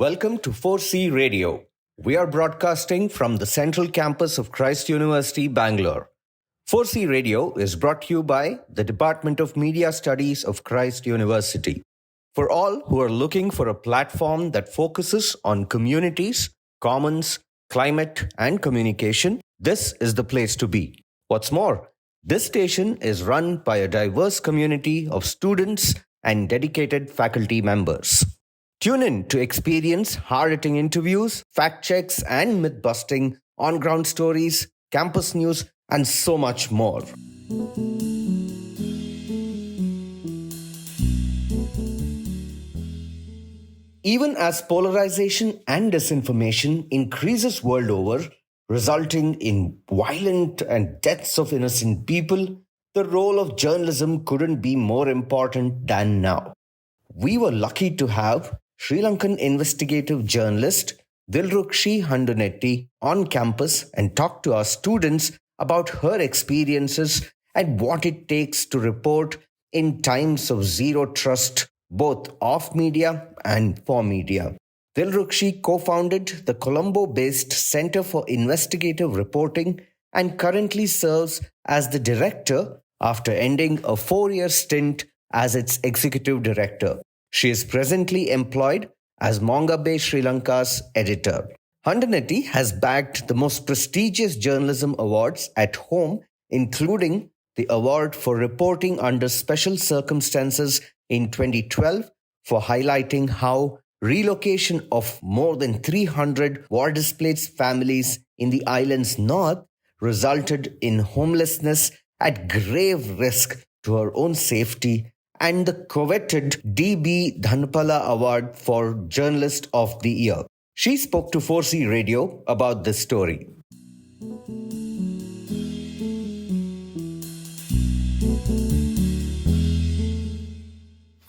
Welcome to 4C Radio. We are broadcasting from the central campus of Christ University, Bangalore. 4C Radio is brought to you by the Department of Media Studies of Christ University. For all who are looking for a platform that focuses on communities, commons, climate, and communication, this is the place to be. What's more, this station is run by a diverse community of students and dedicated faculty members. Tune in to experience hard-hitting interviews, fact checks, and myth-busting, on-ground stories, campus news, and so much more. Even as polarization and disinformation increases world over, resulting in violent and deaths of innocent people, the role of journalism couldn't be more important than now. We were lucky to have Sri Lankan investigative journalist Dilrukshi Handunnetti on campus and talk to our students about her experiences and what it takes to report in times of zero trust, both of media and for media. Dilrukshi co-founded the Colombo-based Center for Investigative Reporting and currently serves as the director after ending a 4-year stint as its executive director. She is presently employed as Manga Bay Sri Lanka's editor. Handunnetti has bagged the most prestigious journalism awards at home, including the award for reporting under special circumstances in 2012 for highlighting how relocation of more than 300 war-displaced families in the island's north resulted in homelessness at grave risk to her own safety, and the coveted D.B. Dhanpala Award for Journalist of the Year. She spoke to 4C Radio about this story.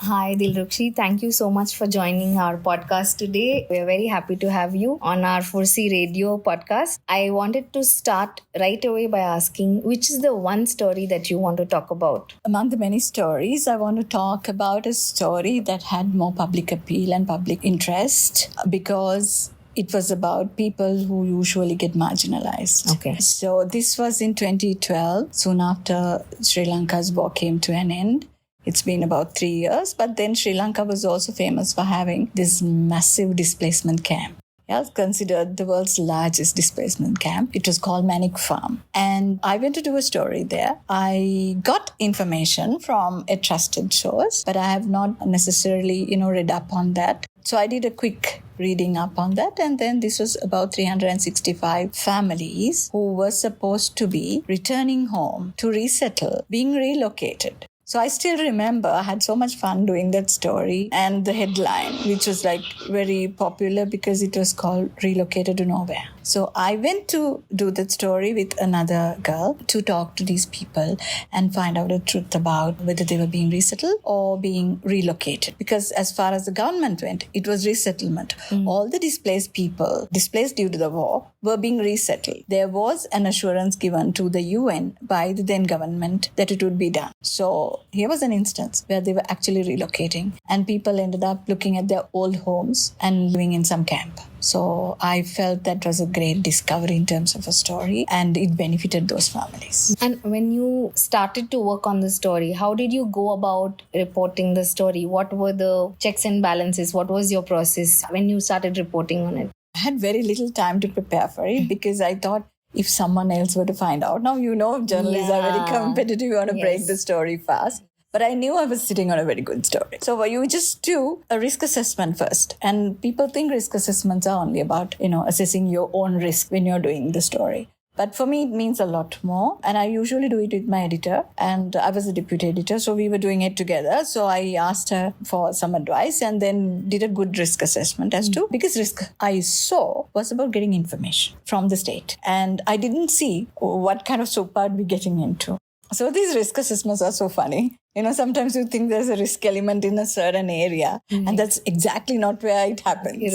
Hi Dilrukshi, thank you so much for joining our podcast today. We are very happy to have you on our 4C Radio podcast. I wanted to start right away by asking, which is the one story that you want to talk about? Among the many stories, I want to talk about a story that had more public appeal and public interest because it was about people who usually get marginalized. Okay. So this was in 2012, soon after Sri Lanka's war came to an end. It's been about 3 years, but then Sri Lanka was also famous for having this massive displacement camp. Yeah, considered the world's largest displacement camp. It was called Manik Farm. And I went to do a story there. I got information from a trusted source, but I have not necessarily, read up on that. So I did a quick reading up on that. And then this was about 365 families who were supposed to be returning home to resettle, being relocated. So I still remember I had so much fun doing that story, and the headline, which was very popular because it was called Relocated to Nowhere. So I went to do that story with another girl to talk to these people and find out the truth about whether they were being resettled or being relocated. Because as far as the government went, it was resettlement. All the displaced people, displaced due to the war, were being resettled. There was an assurance given to the UN by the then government that it would be done. So here was an instance where they were actually relocating and people ended up looking at their old homes and living in some camp. So I felt that was a great discovery in terms of a story, and it benefited those families. And when you started to work on the story, how did you go about reporting the story? What were the checks and balances? What was your process when you started reporting on it? I had very little time to prepare for it because I thought if someone else were to find out. Now, journalists are very competitive. You want to break the story fast. But I knew I was sitting on a very good story. So you just do a risk assessment first. And people think risk assessments are only about, assessing your own risk when you're doing the story. But for me, it means a lot more. And I usually do it with my editor. And I was a deputy editor, so we were doing it together. So I asked her for some advice and then did a good risk assessment as to, because risk I saw was about getting information from the state. And I didn't see what kind of soup I'd be getting into. So these risk assessments are so funny. Sometimes you think there's a risk element in a certain area, and that's exactly not where it happens.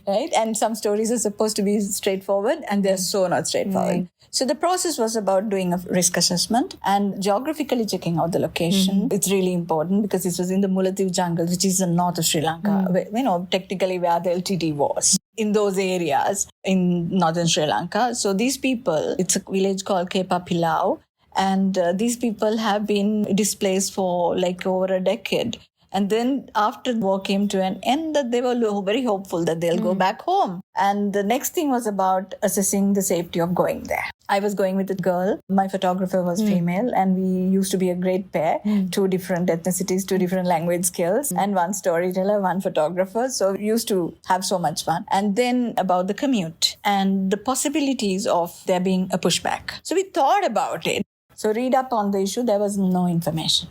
Right? And some stories are supposed to be straightforward, and they're so not straightforward. So the process was about doing a risk assessment and geographically checking out the location. It's really important because this was in the Mullaitivu jungle, which is the north of Sri Lanka, where, technically where the LTT was. In those areas in northern Sri Lanka. So these people, it's a village called Kepa Pilau, and these people have been displaced for like over a decade. And then after the war came to an end, that they were very hopeful that they'll go back home. And the next thing was about assessing the safety of going there. I was going with a girl. My photographer was female, and we used to be a great pair. 2 different ethnicities, 2 different language skills, and 1 storyteller, 1 photographer. So we used to have so much fun. And then about the commute and the possibilities of there being a pushback. So we thought about it. So read up on the issue, there was no information.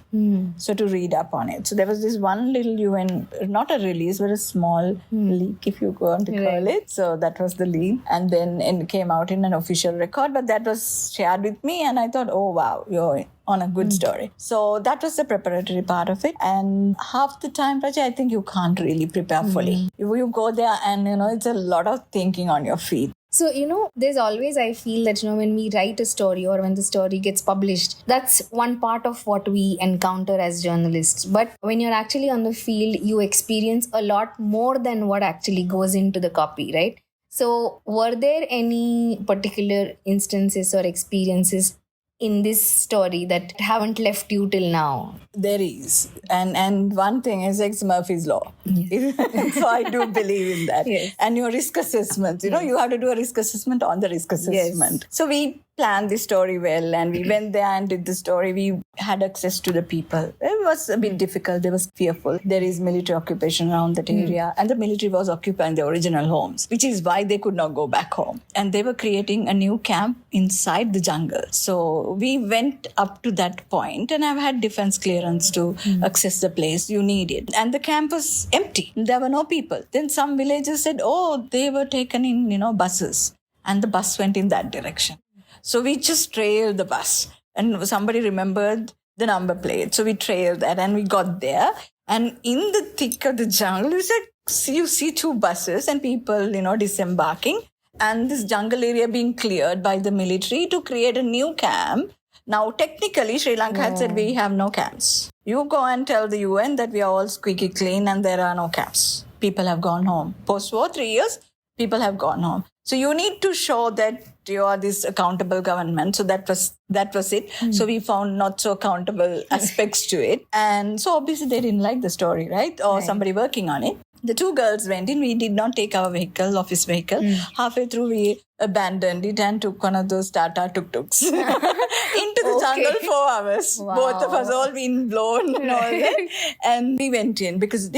So to read up on it. So there was this one little UN, not a release, but a small leak, if you want to call it. So that was the leak. And then it came out in an official record, but that was shared with me. And I thought, oh, wow, you're on a good story. So that was the preparatory part of it. And half the time, Prachi, I think you can't really prepare fully. You go there and, it's a lot of thinking on your feet. So, there's always, I feel that, when we write a story or when the story gets published, that's one part of what we encounter as journalists. But when you're actually on the field, you experience a lot more than what actually goes into the copy, right? So, were there any particular instances or experiences in this story that haven't left you till now? There is. And one thing is it's Murphy's Law. Yes. So I do believe in that. Yes. And your risk assessment, you have to do a risk assessment on the risk assessment. Yes. So we planned the story well, and we went there and did the story. We had access to the people. It was a bit difficult. They was fearful. There is military occupation around that area, and the military was occupying the original homes, which is why they could not go back home. And they were creating a new camp inside the jungle. So we went up to that point, and I've had defense clearance to access the place. You need it. And the camp was empty. There were no people. Then some villagers said, oh, they were taken in, buses. And the bus went in that direction. So we just trailed the bus, and somebody remembered the number plate. So we trailed that and we got there. And in the thick of the jungle, you see 2 buses and people, disembarking, and this jungle area being cleared by the military to create a new camp. Now, technically, Sri Lanka had said we have no camps. You go and tell the UN that we are all squeaky clean and there are no camps. People have gone home. Post-war, 3 years, people have gone home. So you need to show that you are this accountable government. So that was it. So we found not so accountable aspects to it. And so obviously they didn't like the story, right? Or somebody working on it. The 2 girls went in. We did not take our vehicle, office vehicle. Halfway through, we abandoned it and took one of those Tata tuk-tuks into the jungle 4 hours. Wow. Both of us all been blown and all that. And we went in because,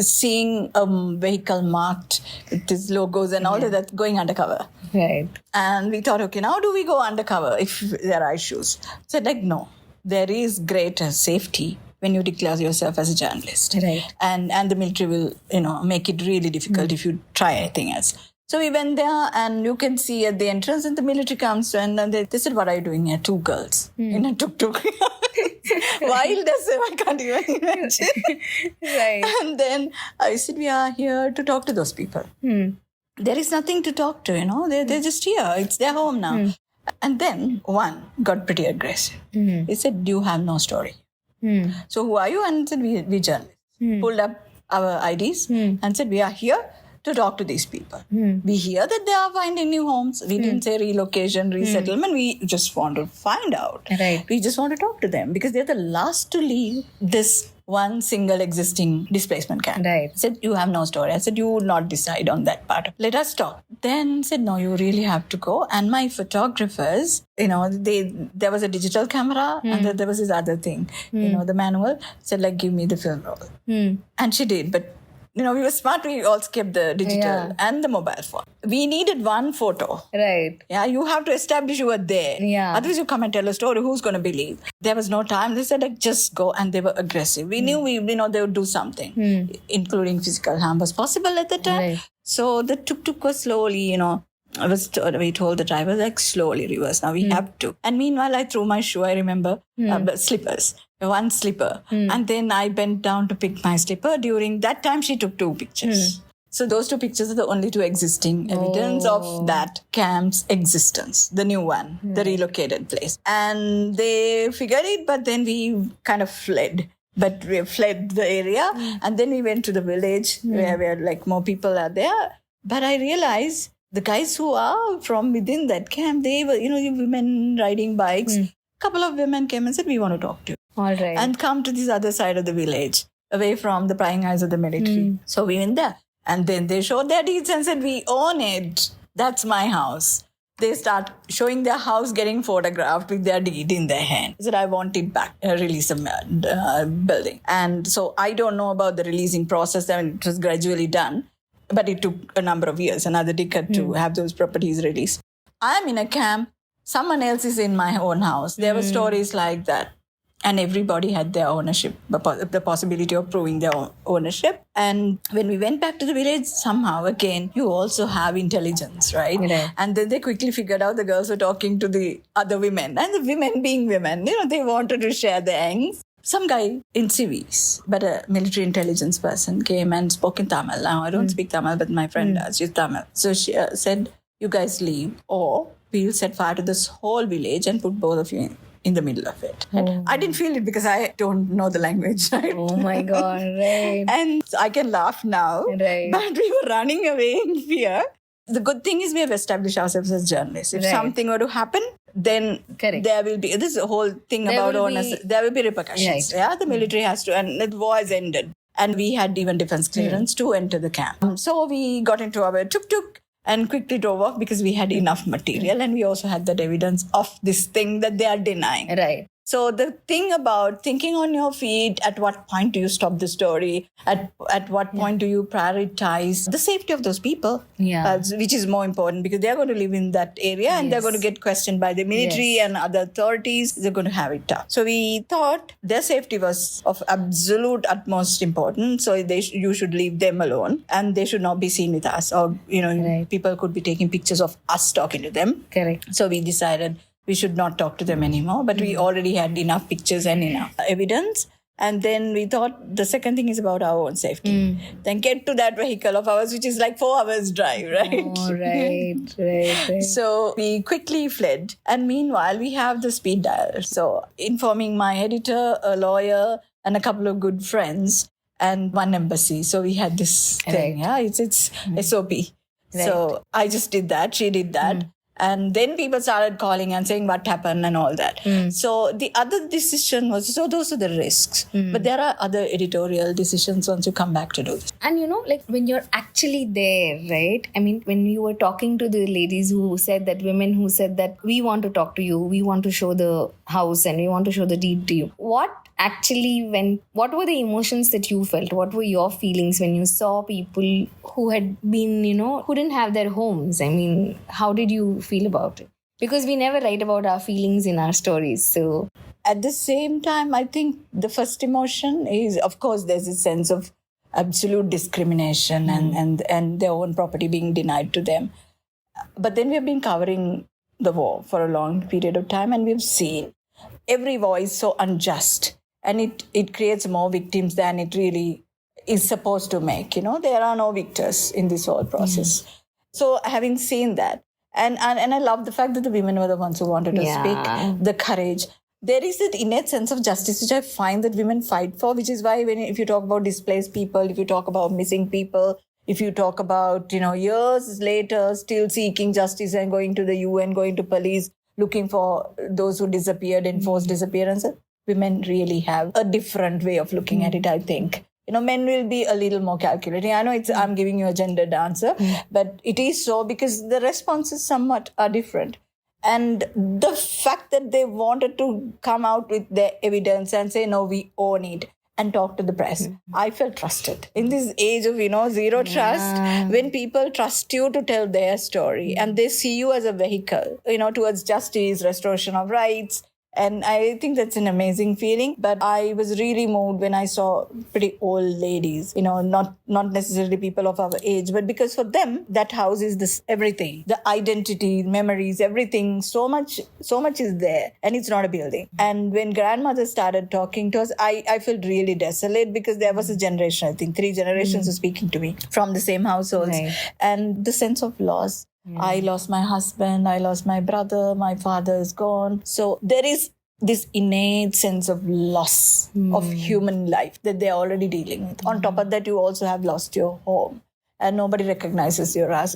seeing a vehicle marked with its logos and all of that going undercover. Right. And we thought, okay, now do we go undercover if there are issues? So no, there is greater safety when you declare yourself as a journalist. Right. And the military will, make it really difficult if you try anything else. So we went there, and you can see at the entrance, and the military comes, and they said, what are you doing here? 2 girls in a tuk-tuk. Wild as I can't even imagine. Right. And then I said, we are here to talk to those people. There is nothing to talk to, they're just here. It's their home now. And then one got pretty aggressive. He said, you have no story. So who are you? And said, we journalists. Pulled up our IDs and said, we are here to talk to these people. We hear that they are finding new homes. We didn't say relocation, resettlement. We just want to find out. Right. We just want to talk to them because they're the last to leave this one single existing displacement camp. Right. I said, you have no story. I said, you would not decide on that part. Let us talk. Then said, no, you really have to go. And my photographers, there was a digital camera and then there was this other thing, the manual, said give me the film roll. And she did, but we were smart. We also kept the digital and the mobile phone. We needed one photo. Right. Yeah, you have to establish you were there. Yeah. Otherwise, you come and tell a story. Who's going to believe? There was no time. They said, just go. And they were aggressive. We knew they would do something, including physical harm was possible at the time. Right. So the tuk-tuk was slowly, we told the driver, like, slowly reverse. Now we have to. And meanwhile, I threw my shoe, I remember, slippers, one slipper. And then I bent down to pick my slipper. During that time, she took 2 pictures. So those 2 pictures are the only 2 existing evidence of that camp's existence, the new one, the relocated place. And they figured it, but then we kind of fled. But we fled the area, and then we went to the village where like more people are there. But I realized the guys who are from within that camp, they were, women riding bikes. A couple of women came and said, we want to talk to you. All right. And come to this other side of the village, away from the prying eyes of the military. So we went there. And then they showed their deeds and said, we own it. That's my house. They start showing their house getting photographed with their deed in their hand. I said, I want it back, release the building. And so I don't know about the releasing process. I mean, it was gradually done, but it took a number of years, another decade to have those properties released. I'm in a camp. Someone else is in my own house. There were stories like that. And everybody had their ownership, the possibility of proving their ownership. And when we went back to the village, somehow, again, you also have intelligence, right? And then they quickly figured out the girls were talking to the other women. And the women being women, they wanted to share their angst. Some guy in civis, but a military intelligence person, came and spoke in Tamil. Now, I don't speak Tamil, but my friend does. She's Tamil. So she said, you guys leave, or we'll set fire to this whole village and put both of you in the middle of it. And I didn't feel it because I don't know the language, right? Oh my God, right. And I can laugh now, Right. but we were running away in fear. The good thing is we have established ourselves as journalists. If something were to happen, then there will be, this is the whole thing about owners, there will be repercussions. Right. Yeah, the military has to, and the war has ended. And we had even defense clearance to enter the camp. So we got into our tuk-tuk and quickly drove off because we had enough material and we also had that evidence of this thing that they are denying. Right. So the thing about thinking on your feet, at what point do you stop the story? At what point do you prioritize the safety of those people? Which is more important because they're going to live in that area and they're going to get questioned by the military and other authorities. They're going to have it tough. So we thought their safety was of absolute utmost importance. So you should leave them alone and they should not be seen with us. Or, people could be taking pictures of us talking to them. Correct. So we decided we should not talk to them anymore, but we already had enough pictures and enough evidence. And then we thought the second thing is about our own safety. Then get to that vehicle of ours, which is like 4 hours drive, right? Oh, right. So we quickly fled. And meanwhile, we have the speed dial. So informing my editor, a lawyer, and a couple of good friends, and one embassy. So we had this thing. Yeah, it's SOP. So I just did that. She did that. And then people started calling and saying what happened and all that. So the other decision was, so those are the risks. But there are other editorial decisions once you come back to do this. And when you're actually there, right? I mean, when you were talking to the ladies who said that, women who said that, we want to talk to you, we want to show the house and we want to show the deed to you. What were the emotions that you felt? What were your feelings when you saw people who had been, who didn't have their homes? I mean, how did you feel about it? Because we never write about our feelings in our stories. So at the same time, I think the first emotion is, of course, there's a sense of absolute discrimination and their own property being denied to them. But then we have been covering the war for a long period of time and we've seen every war is so unjust. And it creates more victims than it really is supposed to make. There are no victors in this whole process. So having seen that, and I love the fact that the women were the ones who wanted to speak, the courage. There is that innate sense of justice which I find that women fight for, which is why if you talk about displaced people, if you talk about missing people, if you talk about, years later still seeking justice and going to the UN, going to police, looking for those who disappeared in forced disappearances, women really have a different way of looking at it, I think. Men will be a little more calculating. I know I'm giving you a gendered answer, but it is so because the responses somewhat are different. And the fact that they wanted to come out with their evidence and say, no, we own it, and talk to the press. I felt trusted. In this age of, zero trust, when people trust you to tell their story and they see you as a vehicle, towards justice, restoration of rights, And I think that's an amazing feeling. But I was really moved when I saw pretty old ladies, not necessarily people of our age, but because for them, that house is this everything, the identity, memories, everything. So much is there, and it's not a building. And when grandmother started talking to us, I felt really desolate because there was a generation, I think 3 generations were speaking to me from the same households. Right. And the sense of loss. I lost my husband, I lost my brother, my father is gone. So there is this innate sense of loss of human life that they're already dealing with. On top of that, you also have lost your home, and nobody recognizes your right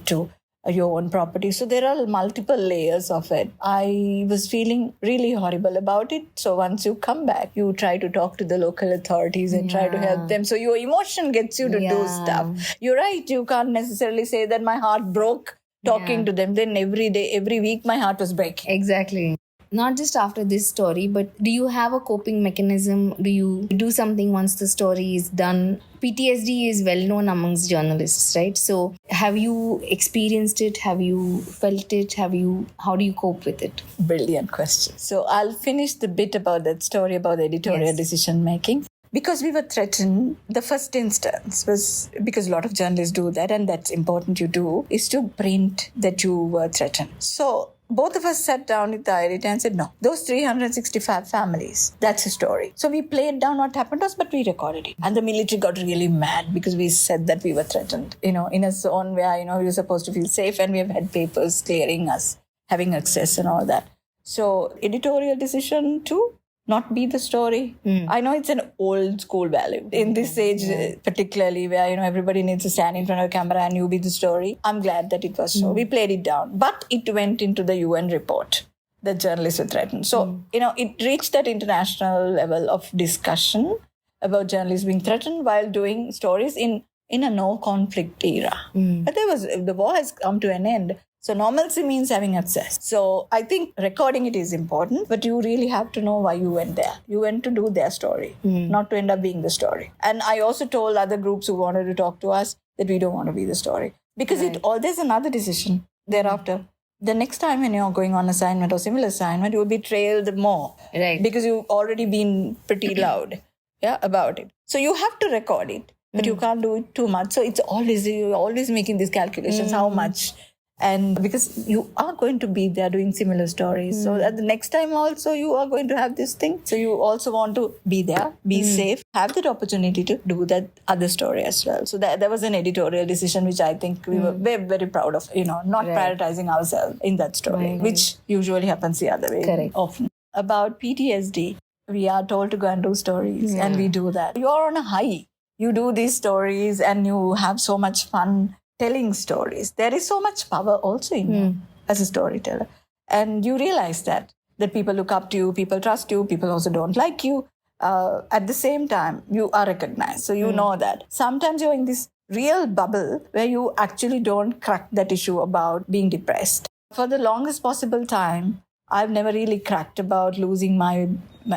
to your own property. So there are multiple layers of it. I was feeling really horrible about it. So once you come back, you try to talk to the local authorities and try to help them. So your emotion gets you to do stuff. You're right. You can't necessarily say that my heart broke talking to them. Then every day, every week, my heart was breaking. Exactly. Not just after this story, but do you have a coping mechanism? Do you do something once the story is done? PTSD is well known amongst journalists, right? So have you experienced it? Have you felt it? How do you cope with it? Brilliant question. So I'll finish the bit about that story about editorial decision making. Because we were threatened, the first instance was, because a lot of journalists do that, and that's important you do, is to print that you were threatened. So both of us sat down with the editor and said, no, those 365 families, that's a story. So we played down what happened to us, but we recorded it. And the military got really mad because we said that we were threatened, in a zone where, we were supposed to feel safe, and we have had papers clearing us, having access and all that. So editorial decision to not be the story. I know it's an old school value in this age, particularly where, everybody needs to stand in front of a camera and you be the story. I'm glad that it was so. We played it down, but it went into the UN report that journalists were threatened. So, it reached that international level of discussion about journalists being threatened while doing stories in a no conflict era. But the war has come to an end. So normalcy means having access. So I think recording it is important, but you really have to know why you went there. You went to do their story, not to end up being the story. And I also told other groups who wanted to talk to us that we don't want to be the story. Because there's another decision thereafter. The next time when you're going on assignment or similar assignment, you will be trailed more. Right. Because you've already been pretty loud about it. So you have to record it, but you can't do it too much. So you're always making these calculations, how much. And because you are going to be there doing similar stories. So at the next time also you are going to have this thing. So you also want to be there, be safe, have that opportunity to do that other story as well. So that was an editorial decision which I think we were very, very proud of, not prioritizing ourselves in that story, which usually happens the other way often. About PTSD, we are told to go and do stories and we do that. You're on a high. You do these stories and you have so much fun telling stories. There is so much power also in you as a storyteller. And you realize that people look up to you, people trust you, people also don't like you. At the same time, you are recognized. So you know that. Sometimes you're in this real bubble where you actually don't crack that issue about being depressed. For the longest possible time, I've never really cracked about losing my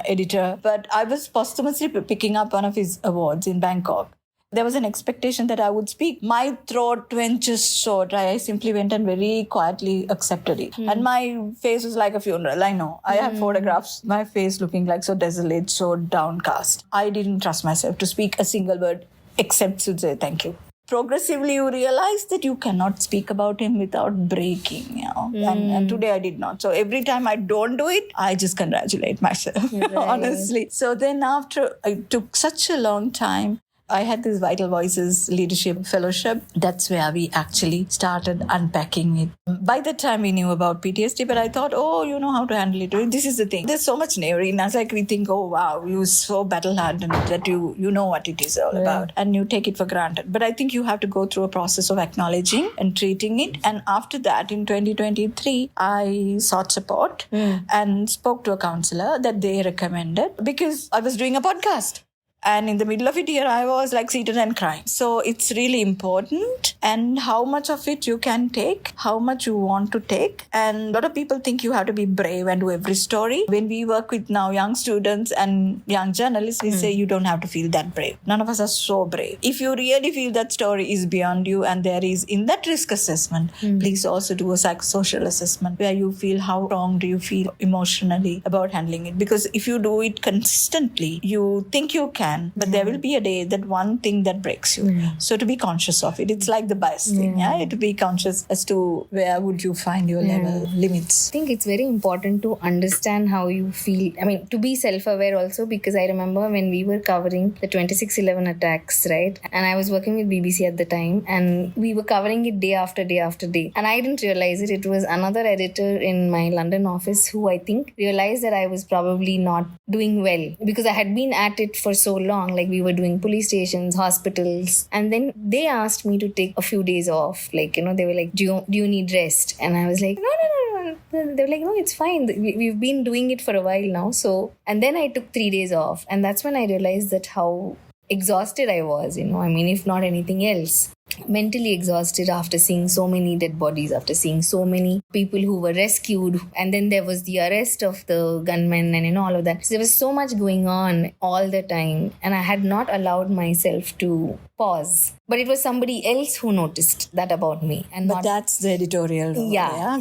editor, but I was posthumously picking up one of his awards in Bangkok. There was an expectation that I would speak. My throat went just so dry. I simply went and very quietly accepted it. And my face was like a funeral. I know. I have photographs. My face looking like so desolate, so downcast. I didn't trust myself to speak a single word except to say thank you. Progressively, you realize that you cannot speak about him without breaking, And today I did not. So every time I don't do it, I just congratulate myself, honestly. So then after, it took such a long time, I had this Vital Voices Leadership Fellowship. That's where we actually started unpacking it. By the time we knew about PTSD, but I thought, you know how to handle it. This is the thing. There's so much bravery in us. Like we think, oh, wow, you're so battle-hardened that you know what it is all about. And you take it for granted. But I think you have to go through a process of acknowledging and treating it. And after that, in 2023, I sought support and spoke to a counselor that they recommended because I was doing a podcast. And in the middle of it, here I was like seated and crying. So it's really important, and how much of it you can take, how much you want to take. And a lot of people think you have to be brave and do every story. When we work with now young students and young journalists, we say you don't have to feel that brave. None of us are so brave. If you really feel that story is beyond you and there is in that risk assessment, please also do a psychosocial assessment where you feel how strong do you feel emotionally about handling it. Because if you do it consistently, you think you can, but there will be a day that one thing that breaks you. So to be conscious of it, it's like the bias thing. To be conscious as to where would you find your level limits. I think it's very important to understand how you feel. I mean, to be self-aware also, because I remember when we were covering the 26/11 attacks, right? And I was working with BBC at the time, and we were covering it day after day after day. And I didn't realize it. It was another editor in my London office who I think realized that I was probably not doing well, because I had been at it for so long. Like, we were doing police stations, hospitals, and then they asked me to take a few days off. Like, they were like, do you need rest? And I was like, no. They were like, no, it's fine. We've been doing it for a while now. So, and then I took 3 days off. And that's when I realized that how exhausted I was, I mean, if not anything else. Mentally exhausted after seeing so many dead bodies, after seeing so many people who were rescued. And then there was the arrest of the gunmen and all of that. So there was so much going on all the time. And I had not allowed myself to pause. But it was somebody else who noticed that about me. But that's the editorial role.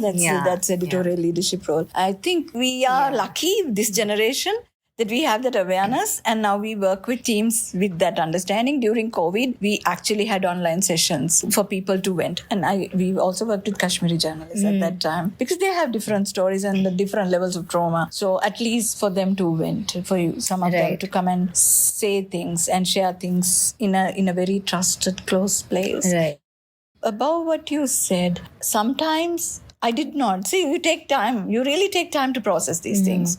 That's editorial leadership role. I think we are lucky, this generation, that we have that awareness, and now we work with teams with that understanding. During COVID, we actually had online sessions for people to vent. And we also worked with Kashmiri journalists at that time, because they have different stories and the different levels of trauma. So at least for them to vent, for you, some of them to come and say things and share things in a very trusted, close place. Right. About what you said, sometimes I did not. See, you take time. You really take time to process these things.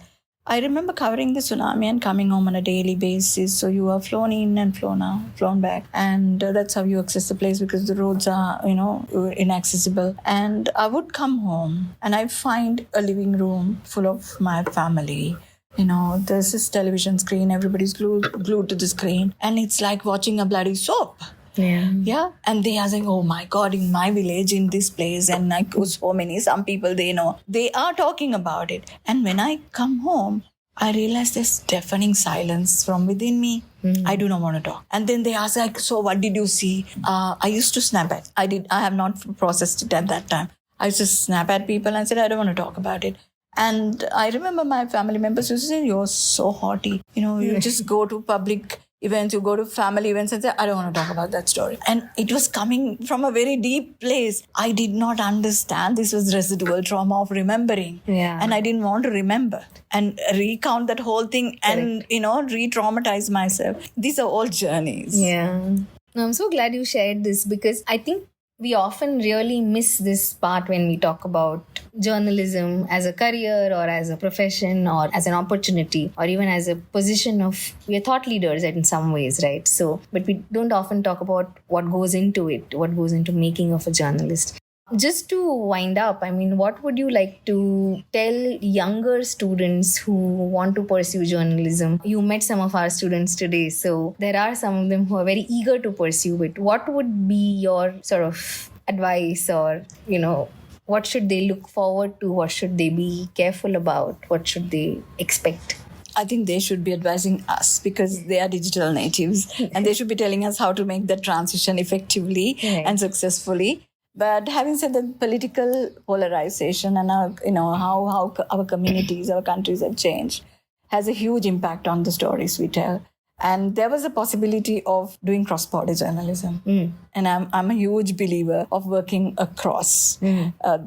I remember covering the tsunami and coming home on a daily basis. So you are flown in and flown out, flown back. And that's how you access the place, because the roads are, inaccessible. And I would come home and I find a living room full of my family. There's this television screen, everybody's glued to the screen. And it's like watching a bloody soap. Yeah. And they are saying, oh my God, in my village, in this place, and like so many, some people they know, they are talking about it. And when I come home, I realize there's deafening silence from within me. I do not want to talk. And then they ask, like, so what did you see? I used to snap at. I have not processed it at that time. I used to snap at people and said, I don't want to talk about it. And I remember my family members used to say, you're so haughty. You just go to public events, you go to family events and say, I don't want to talk about that story. And it was coming from a very deep place. I did not understand this was residual trauma of remembering. And I didn't want to remember and recount that whole thing and, re-traumatize myself. These are all journeys. I'm so glad you shared this, because I think we often really miss this part when we talk about journalism as a career or as a profession or as an opportunity or even as a position of, we are thought leaders in some ways, right? So, but we don't often talk about what goes into it, what goes into making of a journalist. Just to wind up, I mean, what would you like to tell younger students who want to pursue journalism? You met some of our students today, so there are some of them who are very eager to pursue it. What would be your sort of advice, or, what should they look forward to? What should they be careful about? What should they expect? I think they should be advising us, because they are digital natives and they should be telling us how to make that transition effectively and successfully. But having said that, political polarization and how our communities, our countries have changed has a huge impact on the stories we tell. And there was a possibility of doing cross-border journalism. And I'm a huge believer of working across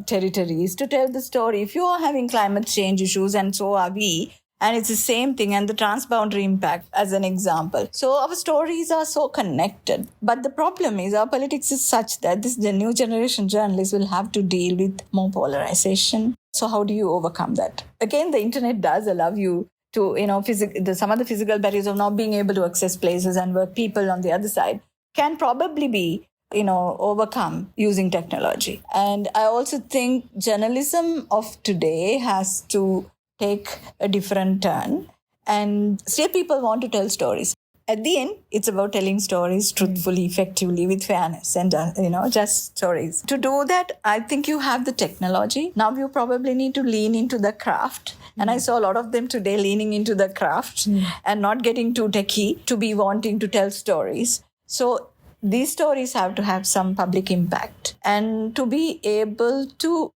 territories to tell the story. If you are having climate change issues, and so are we, and it's the same thing, and the transboundary impact as an example. So our stories are so connected. But the problem is our politics is such that the new generation journalists will have to deal with more polarization. So how do you overcome that? Again, the internet does allow you to, some of the physical barriers of not being able to access places and work people on the other side can probably be, overcome using technology. And I also think journalism of today has to take a different turn. And still people want to tell stories. at the end, it's about telling stories truthfully, effectively, with fairness and, just stories. To do that, I think you have the technology. Now you probably need to lean into the craft. And I saw a lot of them today leaning into the craft and not getting too techie to be wanting to tell stories. So these stories have to have some public impact and to be able to,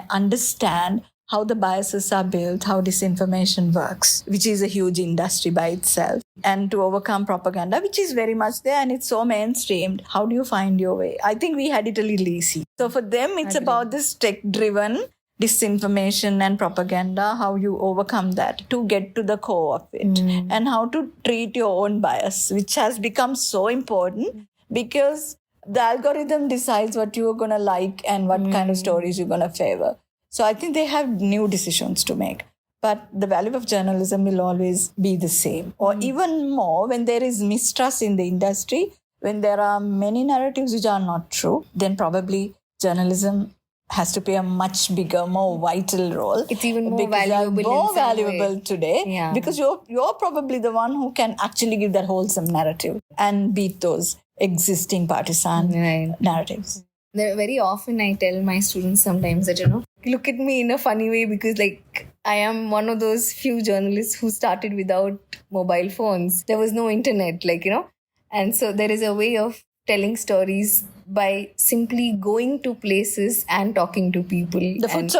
understand how the biases are built, how disinformation works, which is a huge industry by itself, and to overcome propaganda, which is very much there and it's so mainstreamed. How do you find your way? I think we had it a little easy. So for them, it's about this tech-driven disinformation and propaganda, how you overcome that to get to the core of it, and how to treat your own bias, which has become so important because the algorithm decides what you're going to like and what kind of stories you're going to favor. So I think they have new decisions to make. But the value of journalism will always be the same, or even more when there is mistrust in the industry, when there are many narratives which are not true, then probably journalism has to play a much bigger, more vital role. It's even more valuable today because you're probably the one who can actually give that wholesome narrative and beat those existing partisan narratives. Very often I tell my students sometimes that, look at me in a funny way because I am one of those few journalists who started without mobile phones. There was no internet, and so there is a way of telling stories by simply going to places and talking to people. The foot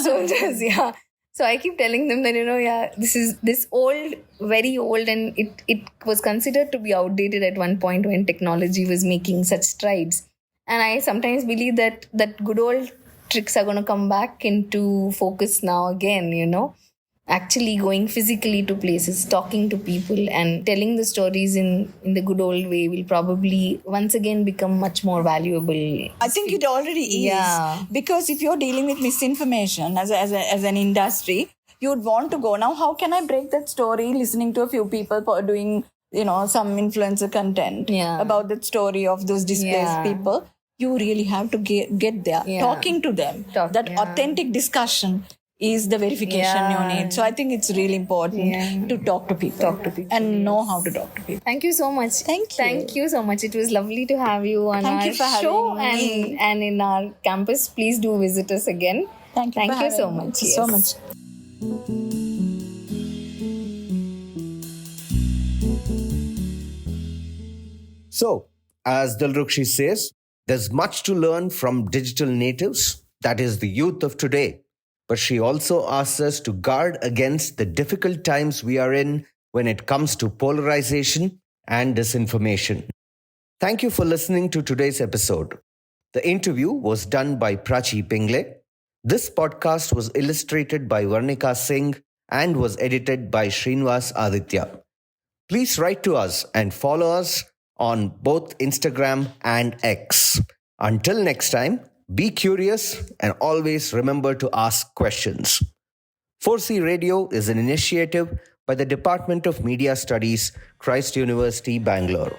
soldiers. Yeah. So I keep telling them that, this is this old, very old, and it was considered to be outdated at one point when technology was making such strides. And I sometimes believe that good old tricks are going to come back into focus now again, actually going physically to places, talking to people and telling the stories in the good old way will probably once again become much more valuable. I think it already is. Yeah. Because if you're dealing with misinformation as an industry, you'd want to go, now how can I break that story listening to a few people doing, some influencer content about that story of those displaced people. You really have to get there, talking to them. Authentic discussion is the verification you need. So I think it's really important to talk to people and know how to talk to people. Thank you so much. Thank you so much. It was lovely to have you on our show and in our campus. Please do visit us again. Thank you so much. So much. So, as Dilrukshi says, there's much to learn from digital natives, that is the youth of today. But she also asks us to guard against the difficult times we are in when it comes to polarization and disinformation. Thank you for listening to today's episode. The interview was done by Prachi Pinglay. This podcast was illustrated by Vernika and was edited by Srinivas Aditya. Please write to us and follow us on both Instagram and X. Until next time, be curious and always remember to ask questions. 4C Radio is an initiative by the Department of Media Studies, Christ University, Bangalore.